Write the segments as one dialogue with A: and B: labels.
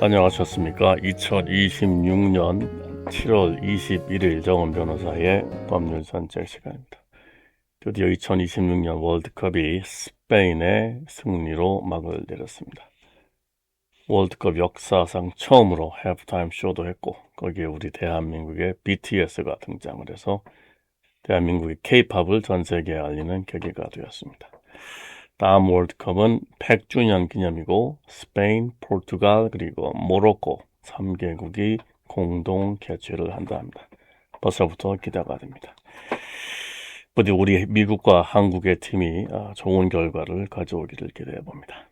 A: 안녕하셨습니까? 2026년 7월 21일 정은 변호사의 법률 산책 시간입니다. 드디어 2026년 월드컵이 스페인의 승리로 막을 내렸습니다. 월드컵 역사상 처음으로 해프타임 쇼도 했고 거기에 우리 대한민국의 BTS가 등장을 해서 대한민국의 K-팝을 전 세계에 알리는 계기가 되었습니다. 다음 월드컵은 100주년 기념이고 스페인, 포르투갈, 그리고 모로코 3개국이 공동 개최를 한다 합니다. 벌써부터 기대가 됩니다. 부디 우리 미국과 한국의 팀이 좋은 결과를 가져오기를 기대해 봅니다.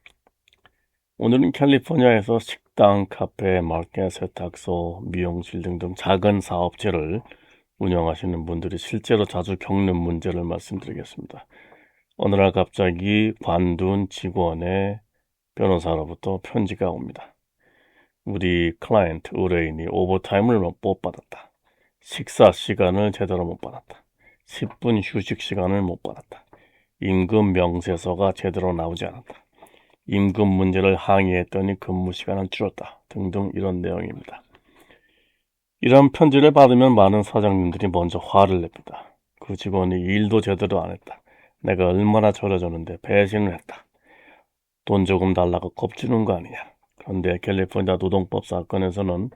A: 오늘은 캘리포니아에서 식당, 카페, 마켓, 세탁소, 미용실 등등 작은 사업체를 운영하시는 분들이 실제로 자주 겪는 문제를 말씀드리겠습니다. 어느 날 갑자기 관둔 직원의 변호사로부터 편지가 옵니다. 우리 클라이언트 의뢰인이 오버타임을 못 받았다. 식사 시간을 제대로 못 받았다. 10분 휴식 시간을 못 받았다. 임금 명세서가 제대로 나오지 않았다. 임금 문제를 항의했더니 근무 시간을 줄였다. 등등 이런 내용입니다. 이런 편지를 받으면 많은 사장님들이 먼저 화를 냅니다. 그 직원이 일도 제대로 안 했다. 내가 얼마나 잘해줬는데 배신을 했다. 돈 조금 달라고 겁주는 거 아니냐. 그런데 캘리포니아 노동법 사건에서는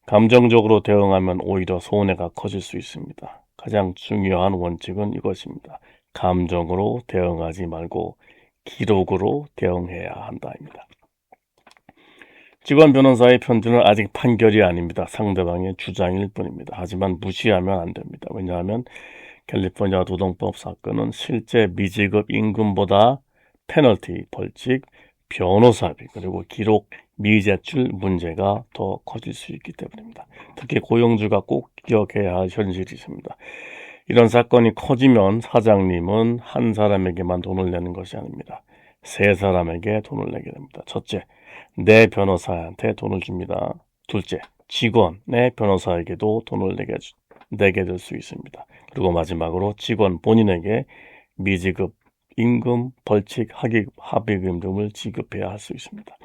A: 감정적으로 대응하면 오히려 손해가 커질 수 있습니다. 가장 중요한 원칙은 이것입니다. 감정으로 대응하지 말고 기록으로 대응해야 한다입니다. 직원 변호사의 편지는 아직 판결이 아닙니다. 상대방의 주장일 뿐입니다. 하지만 무시하면 안 됩니다. 왜냐하면 캘리포니아 노동법 사건은 실제 미지급 임금보다 페널티, 벌칙, 변호사비, 그리고 기록 미제출 문제가 더 커질 수 있기 때문입니다. 특히 고용주가 꼭 기억해야 할 현실이 있습니다. 이런 사건이 커지면 사장님은 한 사람에게만 돈을 내는 것이 아닙니다. 세 사람에게 돈을 내게 됩니다. 첫째, 내 변호사한테 돈을 줍니다. 둘째, 직원의 변호사에게도 돈을 내게 될 수 있습니다. 그리고 마지막으로 직원 본인에게 미지급 임금, 벌칙, 합의금 등을 지급해야 할 수 있습니다.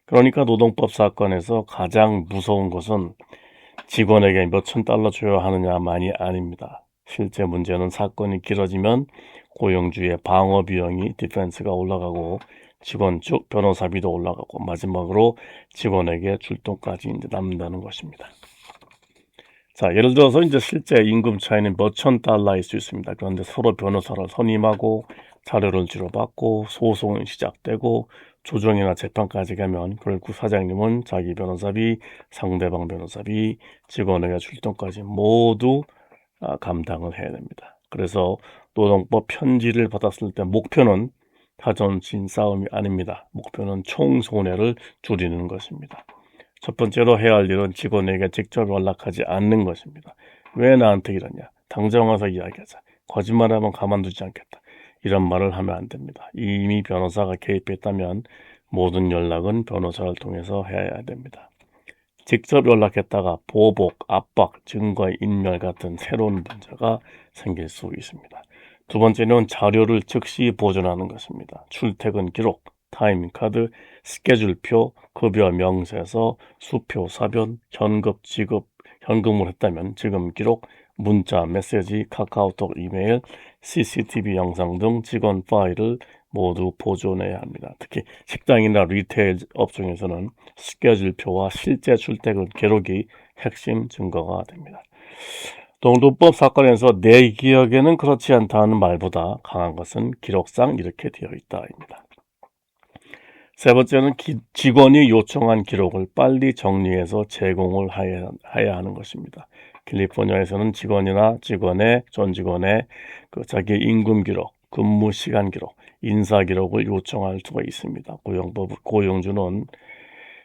A: 그러니까 노동법 사건에서 가장 무서운 것은 직원에게 몇천 달러 줘야 하느냐만이 아닙니다. 실제 문제는 사건이 길어지면 고용주의 방어 비용이 디펜스가 올라가고 직원 쪽 변호사비도 올라가고 마지막으로 직원에게 줄 돈까지 이제 남는다는 것입니다. 자, 예를 들어서 이제 실제 임금 차이는 몇천 달러일 수 있습니다. 그런데 서로 변호사를 선임하고 자료를 주고받고 소송이 시작되고 조정이나 재판까지 가면 결국 사장님은 자기 변호사비, 상대방 변호사비, 직원에게 줄 돈까지 모두 감당을 해야 됩니다. 그래서 노동법 편지를 받았을 때 목표는 자존심 싸움이 아닙니다. 목표는 총 손해를 줄이는 것입니다. 첫 번째로 해야 할 일은 직원에게 직접 연락하지 않는 것입니다. 왜 나한테 이러냐? 당장 와서 이야기하자. 거짓말하면 가만두지 않겠다. 이런 말을 하면 안 됩니다. 이미 변호사가 개입했다면 모든 연락은 변호사를 통해서 해야 됩니다. 직접 연락했다가 보복, 압박, 증거의 인멸 같은 새로운 문제가 생길 수 있습니다. 두 번째는 자료를 즉시 보존하는 것입니다. 출퇴근 기록, 타임카드, 스케줄표, 급여 명세서, 수표, 사변, 현금 지급, 현금을 했다면 지금 기록, 문자, 메시지, 카카오톡, 이메일, CCTV 영상 등 직원 파일을 모두 보존해야 합니다. 특히 식당이나 리테일 업종에서는 스케줄표와 실제 출퇴근 기록이 핵심 증거가 됩니다. 노동법 사건에서 내 기억에는 그렇지 않다는 말보다 강한 것은 기록상 이렇게 되어 있다입니다. 세 번째는 직원이 요청한 기록을 빨리 정리해서 제공을 해야 하는 것입니다. 캘리포니아에서는 전 직원의 자기 임금 기록, 근무 시간 기록, 인사 기록을 요청할 수가 있습니다. 고용주는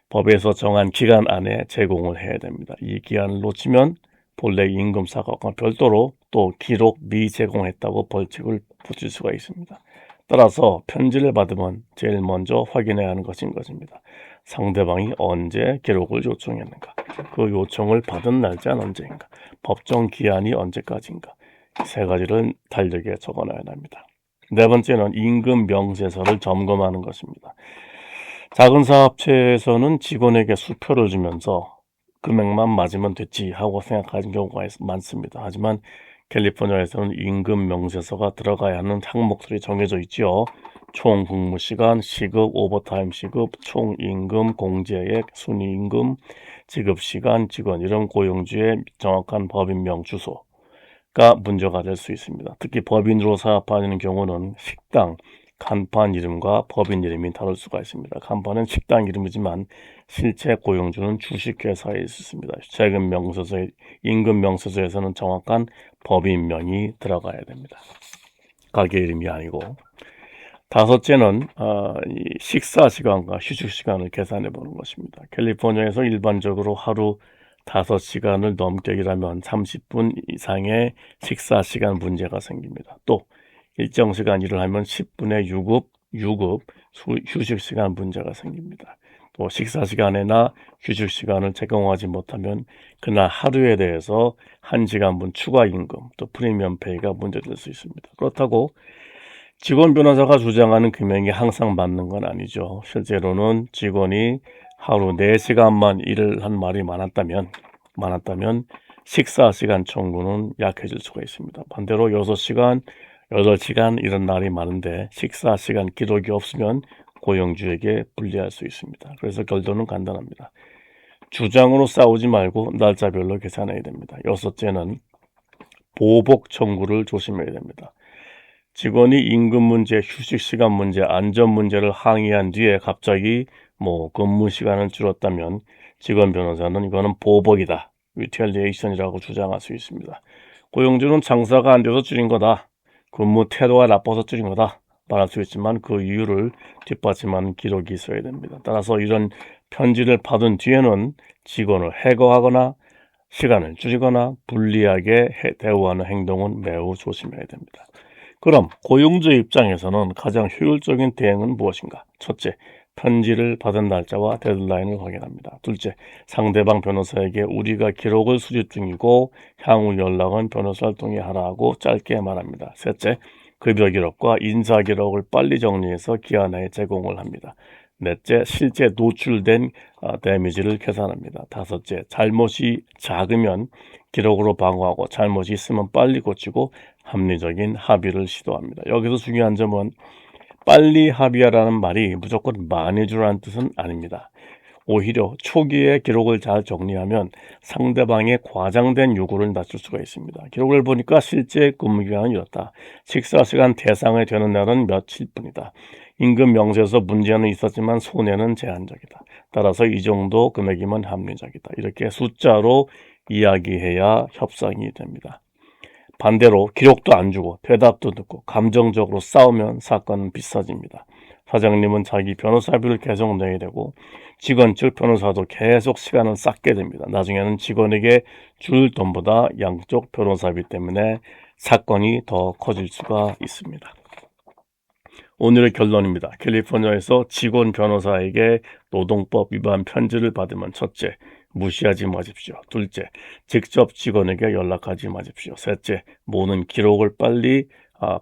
A: 법에서 정한 기간 안에 제공을 해야 됩니다. 이 기한을 놓치면 본래 임금 사과와 별도로 또 기록 미제공했다고 벌칙을 붙일 수가 있습니다. 따라서 편지를 받으면 제일 먼저 확인해야 하는 것인 것입니다. 상대방이 언제 기록을 요청했는가, 그 요청을 받은 날짜는 언제인가, 법정 기한이 언제까지인가, 세 가지를 달력에 적어놔야 합니다. 네 번째는 임금 명세서를 점검하는 것입니다. 작은 사업체에서는 직원에게 수표를 주면서 금액만 맞으면 됐지 하고 생각하는 경우가 많습니다. 하지만 캘리포니아에서는 임금 명세서가 들어가야 하는 항목들이 정해져 있죠. 총 근무 시간, 시급, 오버타임 시급, 총 임금, 공제액, 순이임금, 지급 시간, 직원 이름, 고용주의 정확한 법인명, 주소가 문제가 될 수 있습니다. 특히 법인으로 사업하는 경우는 식당, 간판 이름과 법인 이름이 다를 수가 있습니다. 간판은 식당 이름이지만 실제 고용주는 주식회사에 있습니다. 세금 명세서에, 임금 명세서에서는 정확한 법인명이 들어가야 됩니다. 가게 이름이 아니고. 다섯째는 식사 시간과 휴식 시간을 계산해 보는 것입니다. 캘리포니아에서 일반적으로 하루 5시간을 넘게 일하면 30분 이상의 식사 시간 문제가 생깁니다. 또 일정 시간 일을 하면 10분의 유급 휴식 시간 문제가 생깁니다. 또 식사 시간이나 휴식 시간을 제공하지 못하면 그날 하루에 대해서 1시간분 추가 임금, 또 프리미엄 페이가 문제될 수 있습니다. 그렇다고 직원 변호사가 주장하는 금액이 항상 맞는 건 아니죠. 실제로는 직원이 하루 4시간만 일을 한 말이 많았다면 식사 시간 청구는 약해질 수가 있습니다. 반대로 6시간, 8시간 이런 날이 많은데 식사 시간 기록이 없으면 고용주에게 불리할 수 있습니다. 그래서 결론은 간단합니다. 주장으로 싸우지 말고 날짜별로 계산해야 됩니다. 여섯째는 보복 청구를 조심해야 됩니다. 직원이 임금 문제, 휴식 시간 문제, 안전 문제를 항의한 뒤에 갑자기 근무 시간을 줄였다면 직원 변호사는 이거는 보복이다, 리텔리에이션이라고 주장할 수 있습니다. 고용주는 장사가 안 돼서 줄인 거다, 근무 태도가 나빠서 줄인 거다 말할 수 있지만 그 이유를 뒷받침하는 기록이 있어야 됩니다. 따라서 이런 편지를 받은 뒤에는 직원을 해고하거나 시간을 줄이거나 불리하게 대우하는 행동은 매우 조심해야 됩니다. 그럼 고용주의 입장에서는 가장 효율적인 대응은 무엇인가? 첫째, 편지를 받은 날짜와 데드라인을 확인합니다. 둘째, 상대방 변호사에게 우리가 기록을 수집 중이고 향후 연락은 변호사를 통해 하라고 짧게 말합니다. 셋째, 급여 기록과 인사 기록을 빨리 정리해서 기한 내에 제공을 합니다. 넷째, 실제 노출된 데미지를 계산합니다. 다섯째, 잘못이 작으면 기록으로 방어하고 잘못이 있으면 빨리 고치고 합리적인 합의를 시도합니다. 여기서 중요한 점은 빨리 합의하라는 말이 무조건 많이 주라는 뜻은 아닙니다. 오히려 초기에 기록을 잘 정리하면 상대방의 과장된 요구를 낮출 수가 있습니다. 기록을 보니까 실제 근무기간은 이렇다. 식사시간 대상이 되는 날은 며칠뿐이다. 임금 명세서 문제는 있었지만 손해는 제한적이다. 따라서 이 정도 금액이면 합리적이다. 이렇게 숫자로 이야기해야 협상이 됩니다. 반대로 기록도 안 주고 대답도 듣고 감정적으로 싸우면 사건은 비싸집니다. 사장님은 자기 변호사비를 계속 내야 되고 직원 즉 변호사도 계속 시간을 쌓게 됩니다. 나중에는 직원에게 줄 돈보다 양쪽 변호사비 때문에 사건이 더 커질 수가 있습니다. 오늘의 결론입니다. 캘리포니아에서 직원 변호사에게 노동법 위반 편지를 받으면 첫째, 무시하지 마십시오. 둘째, 직접 직원에게 연락하지 마십시오. 셋째, 모든 기록을 빨리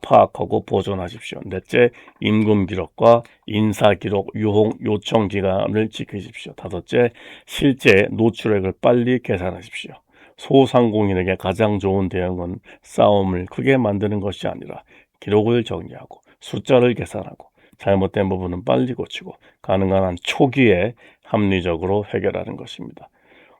A: 파악하고 보존하십시오. 넷째, 임금 기록과 인사 기록 요청 기간을 지키십시오. 다섯째, 실제 노출액을 빨리 계산하십시오. 소상공인에게 가장 좋은 대응은 싸움을 크게 만드는 것이 아니라 기록을 정리하고 숫자를 계산하고 잘못된 부분은 빨리 고치고 가능한 한 초기에 합리적으로 해결하는 것입니다.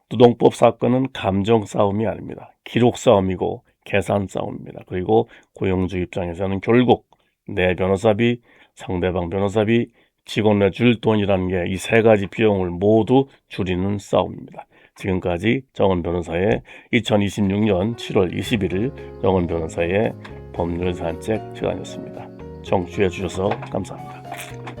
A: 노동법 사건은 감정 싸움이 아닙니다. 기록 싸움이고 계산 싸움입니다. 그리고 고용주 입장에서는 결국 내 변호사비, 상대방 변호사비, 직원에 줄 돈이라는 게 이 세 가지 비용을 모두 줄이는 싸움입니다. 지금까지 정은 변호사의 2026년 7월 21일 정은 변호사의 법률 산책 시간이었습니다. 청취해 주셔서 감사합니다.